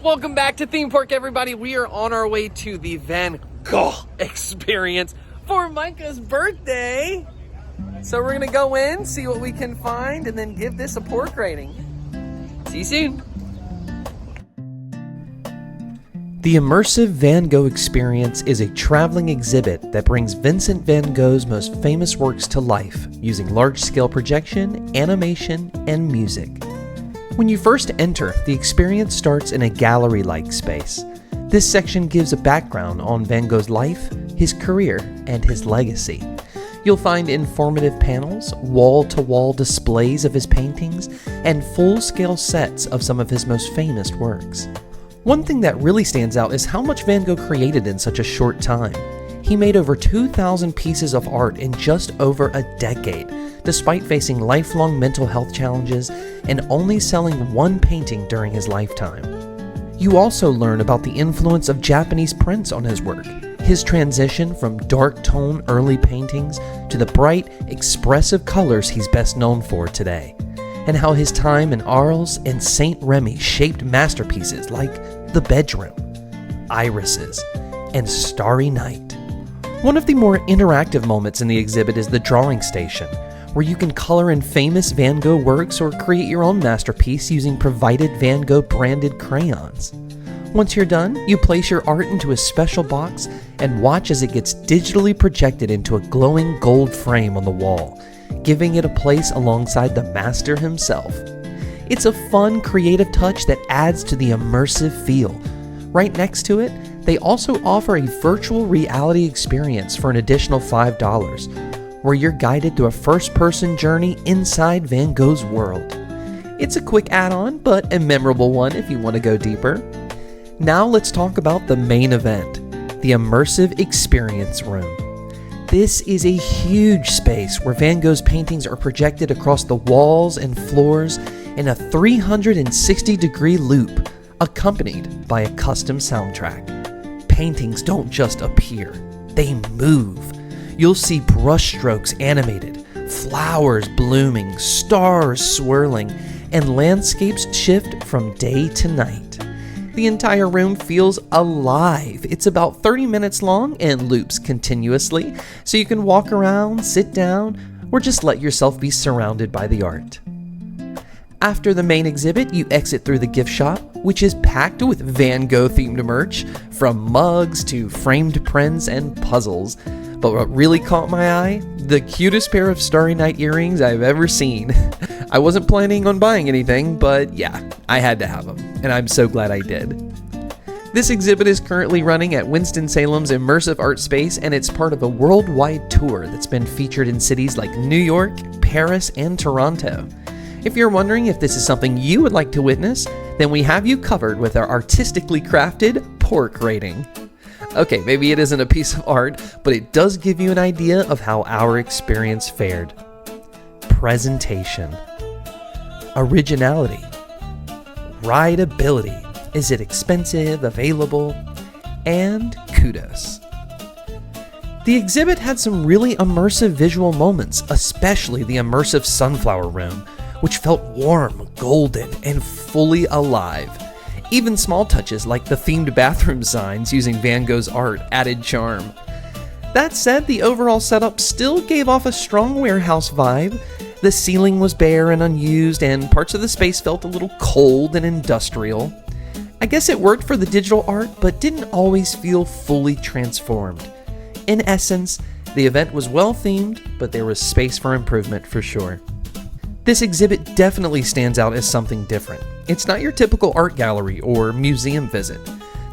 Welcome back to P.O.R.K, everybody. We are on our way to the Van Gogh experience for Myka's birthday. So we're gonna go in, see what we can find, and then give this a P.O.R.K rating. See you soon. The Immersive Van Gogh experience is a traveling exhibit that brings Vincent Van Gogh's most famous works to life using large-scale projection, animation, and music. When you first enter, the experience starts in a gallery-like space. This section gives a background on Van Gogh's life, his career, and his legacy. You'll find informative panels, wall-to-wall displays of his paintings, and full-scale sets of some of his most famous works. One thing that really stands out is how much Van Gogh created in such a short time. He made over 2,000 pieces of art in just over a decade, despite facing lifelong mental health challenges and only selling one painting during his lifetime. You also learn about the influence of Japanese prints on his work, his transition from dark tone early paintings to the bright, expressive colors he's best known for today, and how his time in Arles and Saint Remy shaped masterpieces like The Bedroom, Irises, and Starry Night. One of the more interactive moments in the exhibit is the drawing station, where you can color in famous Van Gogh works or create your own masterpiece using provided Van Gogh branded crayons. Once you're done, you place your art into a special box and watch as it gets digitally projected into a glowing gold frame on the wall, giving it a place alongside the master himself. It's a fun, creative touch that adds to the immersive feel. Right next to it, they also offer a virtual reality experience for an additional $5, where you're guided through a first-person journey inside Van Gogh's world. It's a quick add-on, but a memorable one if you want to go deeper. Now let's talk about the main event, the Immersive Experience Room. This is a huge space where Van Gogh's paintings are projected across the walls and floors in a 360-degree loop, accompanied by a custom soundtrack. Paintings don't just appear, they move. You'll see brushstrokes animated, flowers blooming, stars swirling, and landscapes shift from day to night. The entire room feels alive. It's about 30 minutes long and loops continuously, so you can walk around, sit down, or just let yourself be surrounded by the art. After the main exhibit, you exit through the gift shop, which is packed with Van Gogh themed merch, from mugs to framed prints and puzzles. But what really caught my eye? The cutest pair of Starry Night earrings I've ever seen. I wasn't planning on buying anything, but yeah, I had to have them, and I'm so glad I did. This exhibit is currently running at Winston-Salem's Immersive Art Space, and it's part of a worldwide tour that's been featured in cities like New York, Paris, and Toronto. If you're wondering if this is something you would like to witness, then we have you covered with our artistically crafted P.O.R.K rating. Okay, maybe it isn't a piece of art, but it does give you an idea of how our experience fared. Presentation. Originality. Rideability. Is it expensive, available? And kudos. The exhibit had some really immersive visual moments, especially the immersive sunflower room, which felt warm, golden, and fully alive. Even small touches like the themed bathroom signs using Van Gogh's art added charm. That said, the overall setup still gave off a strong warehouse vibe. The ceiling was bare and unused, and parts of the space felt a little cold and industrial. I guess it worked for the digital art, but didn't always feel fully transformed. In essence, the event was well themed, but there was space for improvement for sure. This exhibit definitely stands out as something different. It's not your typical art gallery or museum visit.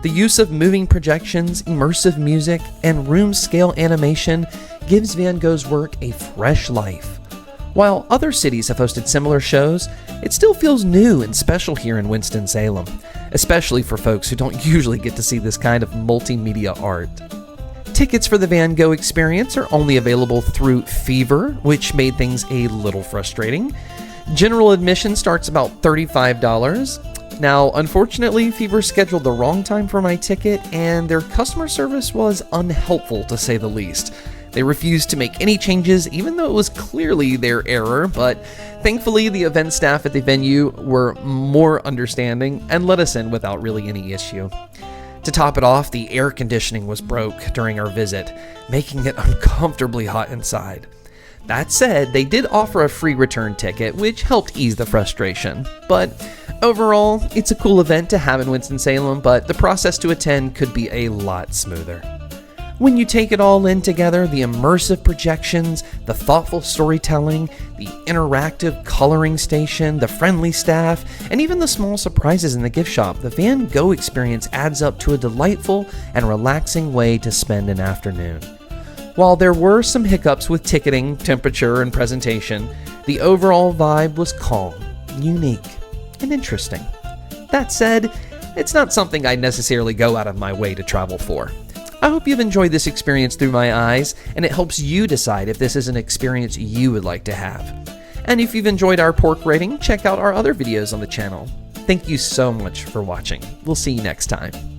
The use of moving projections, immersive music, and room-scale animation gives Van Gogh's work a fresh life. While other cities have hosted similar shows, it still feels new and special here in Winston-Salem, especially for folks who don't usually get to see this kind of multimedia art. Tickets for the Van Gogh experience are only available through Fever, which made things a little frustrating. General admission starts about $35. Now, unfortunately, Fever scheduled the wrong time for my ticket, and their customer service was unhelpful to say the least. They refused to make any changes, even though it was clearly their error, but thankfully the event staff at the venue were more understanding and let us in without really any issue. To top it off, the air conditioning was broke during our visit, making it uncomfortably hot inside. That said, they did offer a free return ticket, which helped ease the frustration. But overall, it's a cool event to have in Winston-Salem, but the process to attend could be a lot smoother. When you take it all in together, the immersive projections, the thoughtful storytelling, the interactive coloring station, the friendly staff, and even the small surprises in the gift shop, the Van Gogh experience adds up to a delightful and relaxing way to spend an afternoon. While there were some hiccups with ticketing, temperature, and presentation, the overall vibe was calm, unique, and interesting. That said, it's not something I'd necessarily go out of my way to travel for. I hope you've enjoyed this experience through my eyes, and it helps you decide if this is an experience you would like to have. And if you've enjoyed our P.O.R.K rating, check out our other videos on the channel. Thank you so much for watching. We'll see you next time.